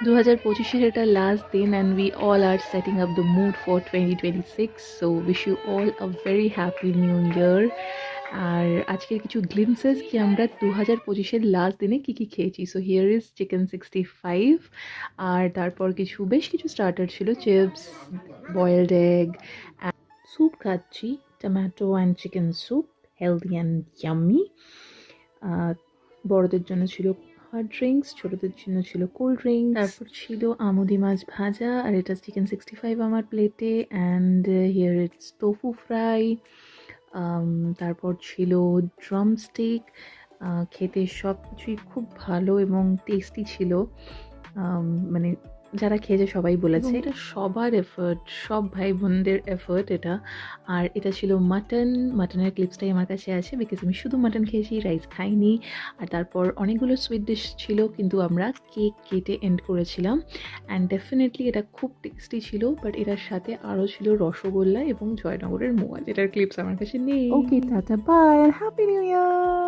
2025 এটা লাস্ট দিন and we all are setting up the mood for 2026, so wish you all a very happy new year. আর আজকের কিছু glimpses কি আমরা 2025-এর লাস্ট দিনে কী কী খেয়েছি। সো হিয়ার ইজ চিকেন 65, আর তারপর বেশ কিছু স্টার্টার ছিল, চিপস, বয়েলড এগ, স্যুপ খাচ্ছি, tomato and chicken soup, healthy and yummy. বড়দের জন্য ছিল হট ড্রিঙ্কস, ছোটদের জন্য ছিল কোল্ড ড্রিঙ্কস, তারপর ছিল আমুদি মাছ ভাজা, আর এটা চিকেন 65 আমার প্লেটে, and here it's tofu fry. তারপর ছিল ড্রামস্টিক। খেতে সব কিছুই খুব ভালো এবং টেস্টি ছিল। মানে যারা খেয়েছে সবাই বলেছে এটা সবার এফর্ট, সব ভাই বোনদের এফর্ট এটা। আর এটা ছিল মাটনের ক্লিপসটাই আমার কাছে আছে, বিকজ আমি শুধু মাটন খেয়েছি, রাইস খাইনি। আর তারপর অনেকগুলো সুইট ডিশ ছিল, কিন্তু আমরা কেক কেটে এন্ড করেছিলাম। অ্যান্ড ডেফিনেটলি এটা খুব টেস্টি ছিল, বাট এটার সাথে আরও ছিল রসগোল্লা এবং জয়নগরের মোয়া, যেটার ক্লিপস আমার কাছে নেই। Okay, tata, bye, happy new ইয়ার।